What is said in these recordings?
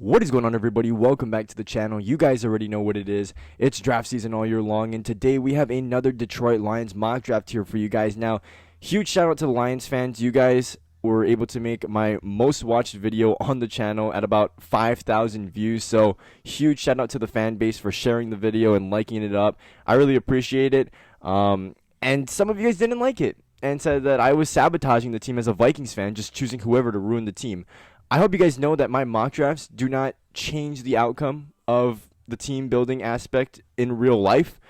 What is going on, everybody? Welcome back to the channel. You guys already know what it is. It's draft season all year long, and today we have another Detroit Lions mock draft here for you guys. Now, huge shout out to the Lions fans. You guys were able to make my most watched video on the channel at about 5,000 views, so huge shout out to the fan base for sharing the video and liking it up. I really appreciate it. And some of you guys didn't like it and said that I was sabotaging the team as a Vikings fan, just choosing whoever to ruin the team. I hope you guys know that my mock drafts do not change the outcome of the team building aspect in real life.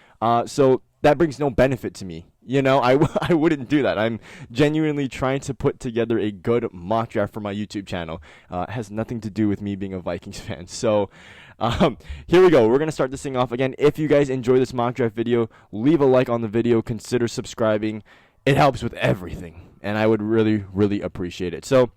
So that brings no benefit to me. You know, I wouldn't do that. I'm genuinely trying to put together a good mock draft for my YouTube channel. It has nothing to do with me being a Vikings fan. So here we go. We're going to start this thing off. Again, if you guys enjoy this mock draft video, leave a like on the video. Consider subscribing. It helps with everything, and I would really, really appreciate it. So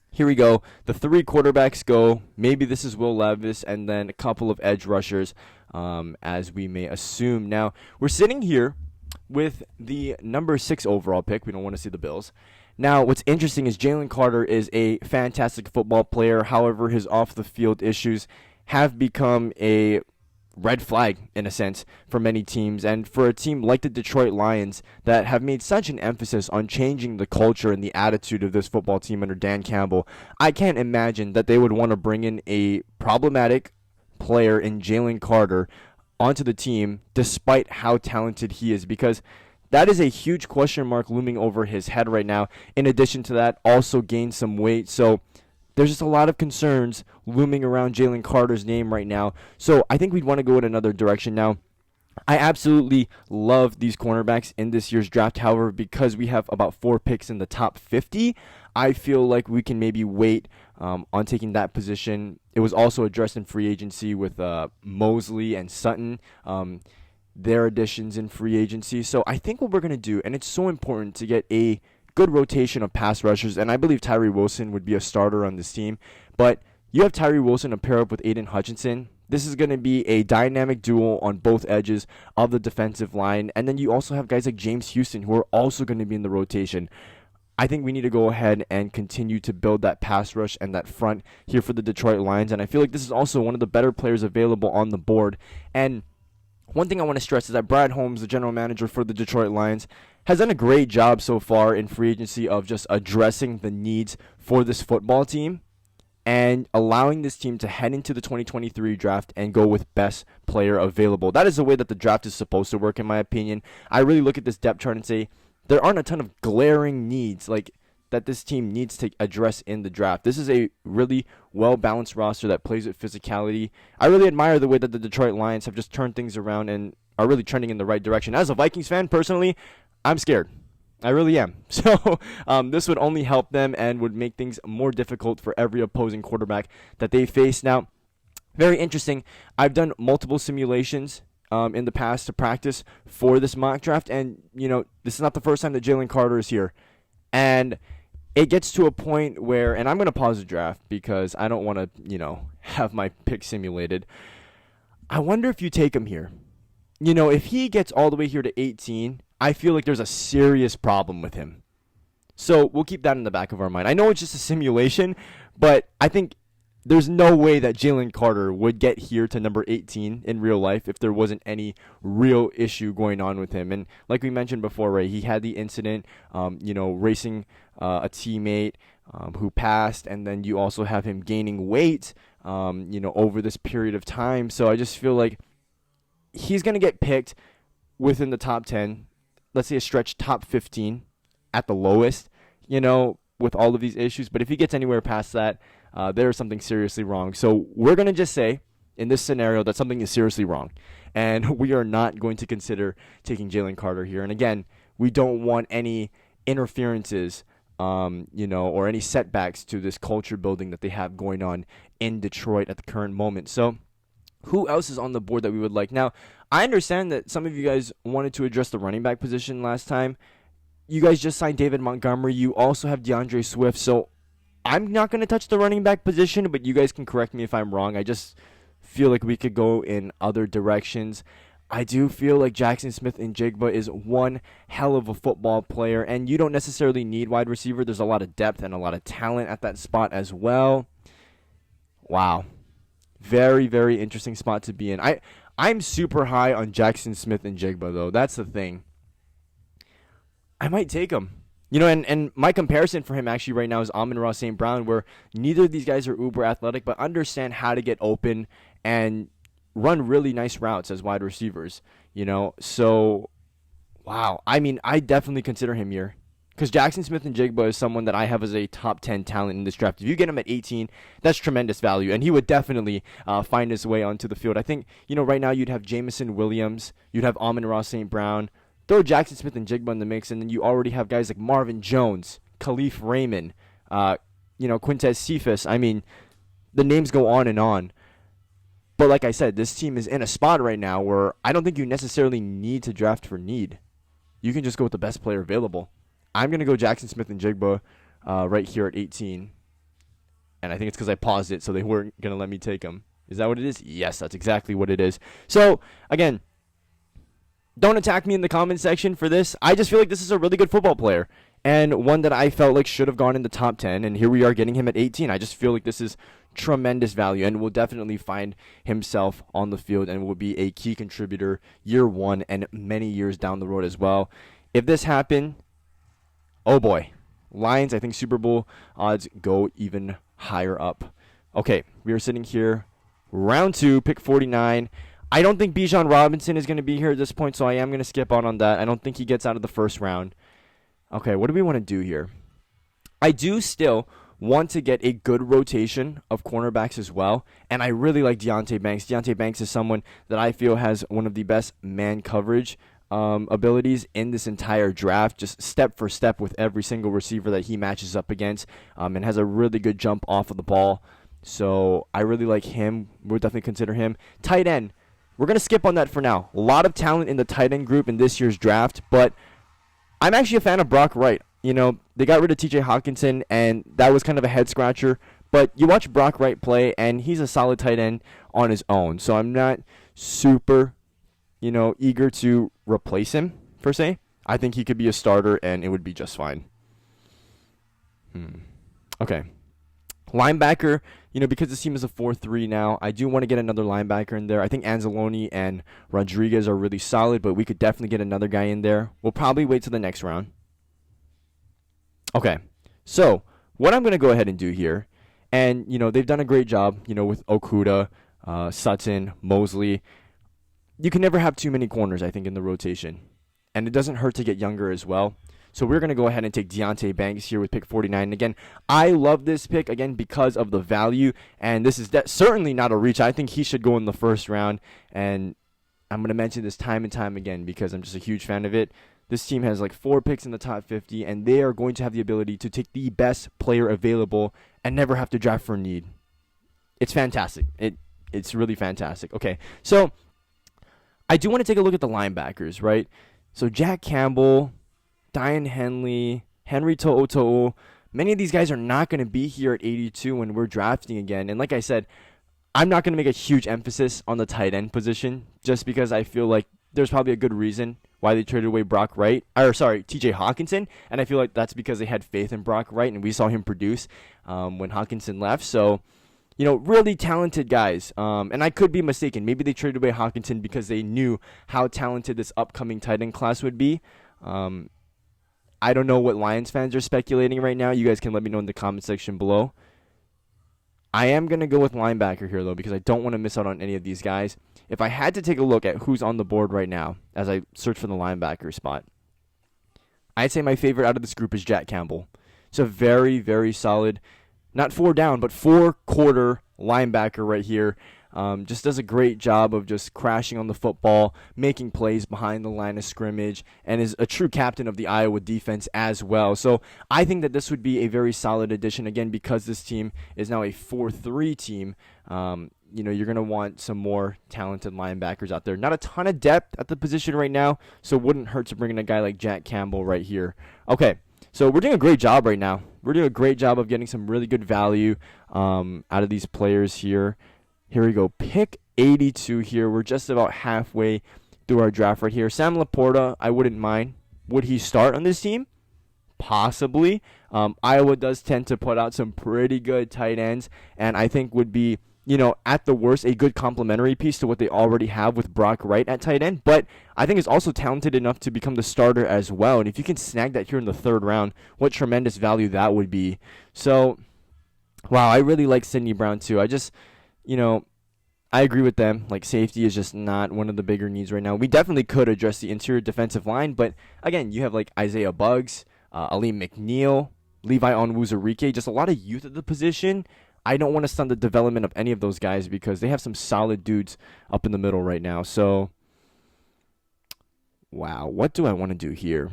here we go. The three quarterbacks go. Maybe this is Will Levis, and then a couple of edge rushers, as we may assume. Now, we're sitting here with the number 6 overall pick. We don't want to see the Bills. Now, what's interesting is Jalen Carter is a fantastic football player. However, his off-the-field issues have become a red flag, in a sense, for many teams, and for a team like the Detroit Lions that have made such an emphasis on changing the culture and the attitude of this football team under Dan Campbell. I can't imagine that they would want to bring in a problematic player in Jalen Carter onto the team despite how talented he is, because that is a huge question mark looming over his head right now. In addition to that, also gained some weight, so there's just a lot of concerns looming around Jalen Carter's name right now. So I think we'd want to go in another direction now. I absolutely love these cornerbacks in this year's draft. However, because we have about 4 picks in the top 50, I feel like we can maybe wait on taking that position. It was also addressed in free agency with Mosley and Sutton, their additions in free agency. So I think what we're going to do, and it's so important to get a good rotation of pass rushers, and I believe Tyree Wilson would be a starter on this team. But you have Tyree Wilson to pair up with Aiden Hutchinson. This is going to be a dynamic duo on both edges of the defensive line. And then you also have guys like James Houston who are also going to be in the rotation. I think we need to go ahead and continue to build that pass rush and that front here for the Detroit Lions. And I feel like this is also one of the better players available on the board. And one thing I want to stress is that Brad Holmes, the general manager for the Detroit Lions, has done a great job so far in free agency of just addressing the needs for this football team and allowing this team to head into the 2023 draft and go with best player available. That is the way that the draft is supposed to work, in my opinion. I really look at this depth chart and say there aren't a ton of glaring needs like that this team needs to address in the draft. This is a really well-balanced roster that plays with physicality. I really admire the way that the Detroit Lions have just turned things around and are really trending in the right direction. As a Vikings fan, personally, I'm scared. I really am. So this would only help them and would make things more difficult for every opposing quarterback that they face. Now, very interesting. I've done multiple simulations in the past to practice for this mock draft, and you know, this is not the first time that Jalen Carter is here. And it gets to a point where, and I'm going to pause the draft because I don't want to, you know, have my pick simulated. I wonder if you take him here. You know, if he gets all the way here to 18, I feel like there's a serious problem with him. So we'll keep that in the back of our mind. I know it's just a simulation, but I think there's no way that Jalen Carter would get here to number 18 in real life if there wasn't any real issue going on with him. And like we mentioned before, right, he had the incident, you know, racing a teammate who passed, and then you also have him gaining weight, you know, over this period of time. So I just feel like he's going to get picked within the top 10. Let's say a stretch top 15 at the lowest, you know, with all of these issues. But if he gets anywhere past that, there's something seriously wrong. So we're going to just say in this scenario that something is seriously wrong. And we are not going to consider taking Jalen Carter here. And again, we don't want any interferences, you know, or any setbacks to this culture building that they have going on in Detroit at the current moment. So who else is on the board that we would like? Now, I understand that some of you guys wanted to address the running back position last time. You guys just signed David Montgomery. You also have DeAndre Swift. So I'm not going to touch the running back position, but you guys can correct me if I'm wrong. I just feel like we could go in other directions. I do feel like Jackson Smith-Njigba is one hell of a football player, and you don't necessarily need wide receiver. There's a lot of depth and a lot of talent at that spot as well. Wow. Very, very interesting spot to be in. I'm super high on Jackson Smith-Njigba, though. That's the thing. I might take him. And my comparison for him actually right now is Amon-Ra St. Brown, where neither of these guys are uber athletic, but understand how to get open and run really nice routes as wide receivers. So, wow. I mean, I definitely consider him here. Because Jackson Smith-Njigba is someone that I have as a top 10 talent in this draft. If you get him at 18, that's tremendous value. And he would definitely find his way onto the field. I think, right now you'd have Jameson Williams. You'd have Amon-Ra St. Brown. Throw Jackson Smith-Njigba in the mix, and then you already have guys like Marvin Jones, Khalif Raymond, Quintez Cephas. I mean, the names go on and on. But like I said, this team is in a spot right now where I don't think you necessarily need to draft for need. You can just go with the best player available. I'm going to go Jackson Smith-Njigba right here at 18. And I think it's because I paused it, so they weren't going to let me take him. Is that what it is? Yes, that's exactly what it is. So, again, don't attack me in the comment section for this. I just feel like this is a really good football player. And one that I felt like should have gone in the top 10. And here we are getting him at 18. I just feel like this is tremendous value and will definitely find himself on the field and will be a key contributor year one and many years down the road as well. If this happened, oh boy, Lions, I think Super Bowl odds go even higher up. Okay, we are sitting here, round 2, pick 49. I don't think Bijan Robinson is going to be here at this point, so I am going to skip on that. I don't think he gets out of the first round. Okay, what do we want to do here? I do still want to get a good rotation of cornerbacks as well, and I really like Deonte Banks. Deonte Banks is someone that I feel has one of the best man coverage abilities in this entire draft, just step for step with every single receiver that he matches up against, and has a really good jump off of the ball. So I really like him. We'll definitely consider him. Tight end, we're going to skip on that for now. A lot of talent in the tight end group in this year's draft, but I'm actually a fan of Brock Wright. They got rid of TJ Hawkinson, and that was kind of a head-scratcher. But you watch Brock Wright play, and he's a solid tight end on his own. So I'm not super, eager to replace him, per se. I think he could be a starter, and it would be just fine. Okay. Linebacker, because this team is a 4-3 now, I do want to get another linebacker in there. I think Anzalone and Rodriguez are really solid, but we could definitely get another guy in there. We'll probably wait till the next round. Okay, so what I'm going to go ahead and do here, and, they've done a great job, with Okudah, Sutton, Mosley. You can never have too many corners, I think, in the rotation. And it doesn't hurt to get younger as well. So we're going to go ahead and take Deonte Banks here with pick 49. And again, I love this pick, again, because of the value. And this is certainly not a reach. I think he should go in the first round. And I'm going to mention this time and time again because I'm just a huge fan of it. This team has like 4 picks in the top 50, and they are going to have the ability to take the best player available and never have to draft for need. It's fantastic. It's really fantastic. Okay, so I do want to take a look at the linebackers, right? So Jack Campbell, Diane Henley, Henry To'o. Many of these guys are not going to be here at 82 when we're drafting again. And like I said, I'm not going to make a huge emphasis on the tight end position just because I feel like there's probably a good reason why they traded away TJ Hawkinson, and I feel like that's because they had faith in Brock Wright, and we saw him produce when Hawkinson left. So, really talented guys, and I could be mistaken. Maybe they traded away Hawkinson because they knew how talented this upcoming tight end class would be. I don't know what Lions fans are speculating right now. You guys can let me know in the comment section below. I am going to go with linebacker here, though, because I don't want to miss out on any of these guys. If I had to take a look at who's on the board right now as I search for the linebacker spot, I'd say my favorite out of this group is Jack Campbell. It's a very, very solid, not 4 down, but 4-quarter linebacker right here. Just does a great job of just crashing on the football, making plays behind the line of scrimmage, and is a true captain of the Iowa defense as well. So I think that this would be a very solid addition, again, because this team is now a 4-3 team. You're going to want some more talented linebackers out there. Not a ton of depth at the position right now, so it wouldn't hurt to bring in a guy like Jack Campbell right here. Okay, so we're doing a great job right now. We're doing a great job of getting some really good value out of these players here. Here we go. Pick 82 here. We're just about halfway through our draft right here. Sam Laporta, I wouldn't mind. Would he start on this team? Possibly. Iowa does tend to put out some pretty good tight ends, and I think would be at the worst, a good complementary piece to what they already have with Brock Wright at tight end. But I think is also talented enough to become the starter as well. And if you can snag that here in the third round, what tremendous value that would be. So, wow, I really like Sidney Brown too. I agree with them. Like, safety is just not one of the bigger needs right now. We definitely could address the interior defensive line, but again, you have like Isaiah Buggs, Aleem McNeil, Levi Onwuzurike, just a lot of youth at the position. I don't want to stunt the development of any of those guys because they have some solid dudes up in the middle right now. So, wow, what do I want to do here?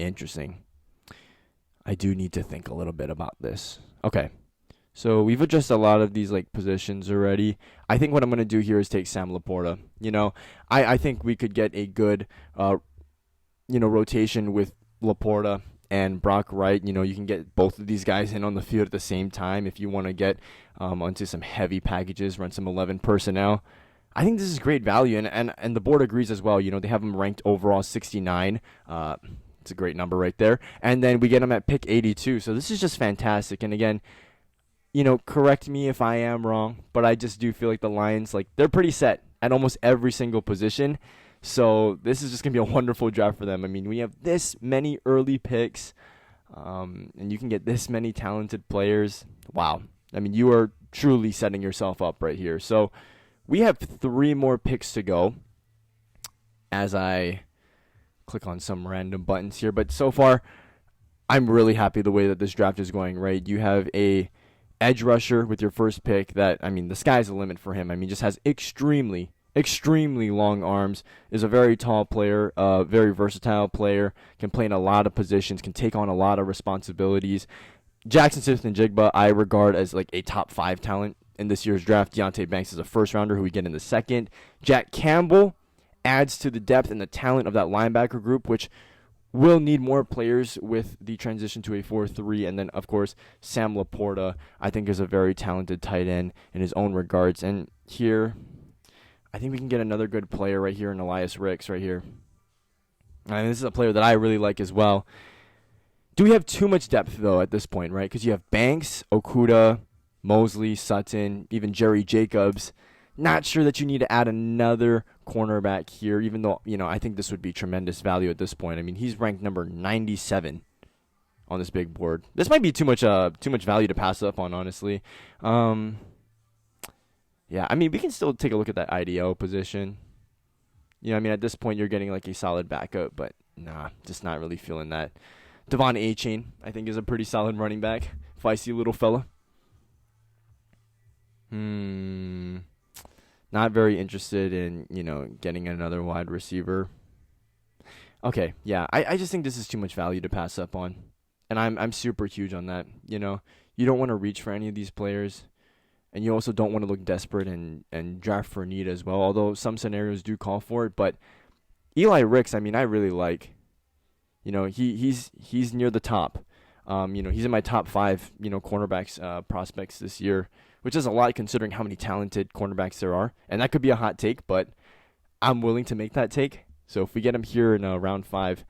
Interesting. I do need to think a little bit about this. Okay. So we've addressed a lot of these like positions already. I think what I'm going to do here is take Sam Laporta. I think we could get a good rotation with Laporta and Brock Wright. You can get both of these guys in on the field at the same time if you want to get onto some heavy packages, run some 11 personnel. I think this is great value, and the board agrees as well. They have them ranked overall 69. It's a great number right there. And then we get them at pick 82. So this is just fantastic. And again, correct me if I am wrong, but I just do feel like the Lions, they're pretty set at almost every single position. So this is just going to be a wonderful draft for them. I mean, we have this many early picks, and you can get this many talented players. Wow. I mean, you are truly setting yourself up right here. So we have 3 more picks to go as I click on some random buttons here. But so far, I'm really happy the way that this draft is going, right? You have a edge rusher with your first pick that, the sky's the limit for him. Just has extremely long arms, is a very tall player, very versatile player, can play in a lot of positions, can take on a lot of responsibilities. Jackson Smith-Njigba, I regard as like a top 5 talent in this year's draft. Deonte Banks is a first rounder who we get in the second. Jack Campbell adds to the depth and the talent of that linebacker group, which will need more players with the transition to a 4-3. And then, of course, Sam Laporta, I think, is a very talented tight end in his own regards. And here, I think we can get another good player right here in Elias Ricks right here. This is a player that I really like as well. Do we have too much depth, though, at this point, right? Because you have Banks, Okudah, Mosley, Sutton, even Jerry Jacobs. Not sure that you need to add another cornerback here, even though, I think this would be tremendous value at this point. He's ranked number 97 on this big board. This might be too much value to pass up on, honestly. Yeah, we can still take a look at that IDO position. At this point, you're getting like a solid backup, but nah, just not really feeling that. Devon Achane, I think, is a pretty solid running back, feisty little fella. Not very interested in, getting another wide receiver. Okay, yeah, I just think this is too much value to pass up on. And I'm super huge on that. You don't want to reach for any of these players. And you also don't want to look desperate and draft for need as well, although some scenarios do call for it. But Eli Ricks, I really like. He's near the top. He's in my top 5, cornerbacks prospects this year, which is a lot considering how many talented cornerbacks there are. And that could be a hot take, but I'm willing to make that take. So if we get him here in round 5,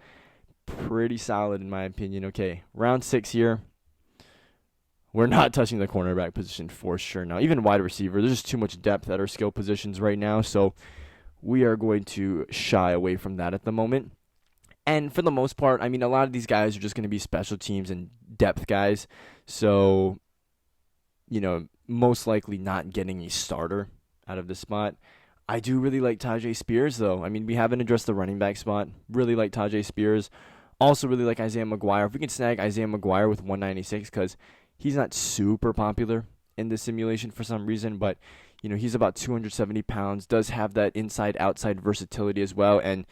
pretty solid in my opinion. Okay, round 6 here. We're not touching the cornerback position for sure now. Even wide receiver, there's just too much depth at our skill positions right now. So we are going to shy away from that at the moment. And for the most part, a lot of these guys are just going to be special teams and depth guys. So, most likely not getting a starter out of this spot. I do really like Tyjae Spears, though. We haven't addressed the running back spot. Really like Tyjae Spears. Also really like Isaiah McGuire. If we can snag Isaiah McGuire with 196, because he's not super popular in this simulation for some reason, but, he's about 270 pounds, does have that inside-outside versatility as well, and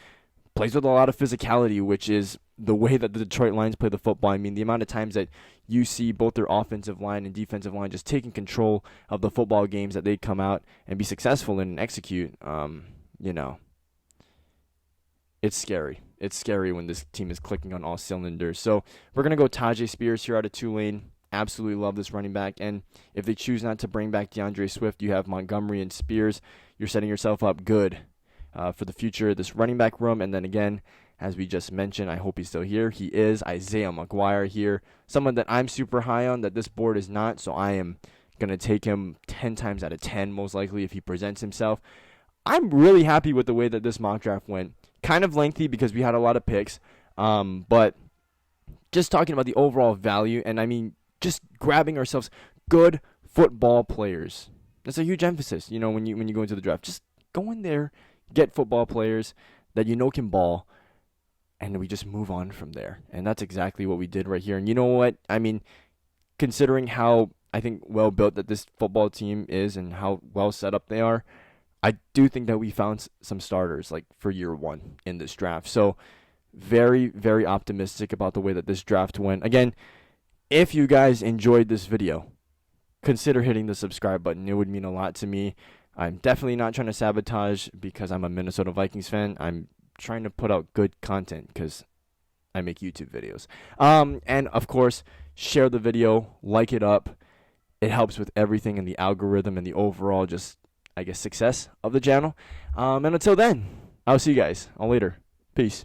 plays with a lot of physicality, which is the way that the Detroit Lions play the football. The amount of times that you see both their offensive line and defensive line just taking control of the football games that they come out and be successful in and execute, it's scary. It's scary when this team is clicking on all cylinders. So we're going to go Tyjae Spears here out of Tulane. Absolutely love this running back. And if they choose not to bring back DeAndre Swift, you have Montgomery and Spears. You're setting yourself up good for the future, this running back room. And then again, as we just mentioned. I hope he's still here. He is. Isaiah McGuire here. Someone that I'm super high on that this board is not, so I am going to take him 10 times out of 10 most likely if he presents himself. I'm really happy with the way that this mock draft went. Kind of lengthy because we had a lot of picks, but just talking about the overall value, and I mean just grabbing ourselves good football players. That's a huge emphasis, when you go into the draft. Just go in there, get football players that can ball, and we just move on from there. And that's exactly what we did right here. And you know what? I mean, considering how I think well built that this football team is and how well set up they are, I do think that we found some starters like for year one in this draft. So very, very optimistic about the way that this draft went. Again, if you guys enjoyed this video, consider hitting the subscribe button. It would mean a lot to me. I'm definitely not trying to sabotage because I'm a Minnesota Vikings fan. I'm trying to put out good content because I make YouTube videos. And of course, share the video, like it up. It helps with everything in the algorithm and the overall success of the channel. And until then, I'll see you guys all later. Peace.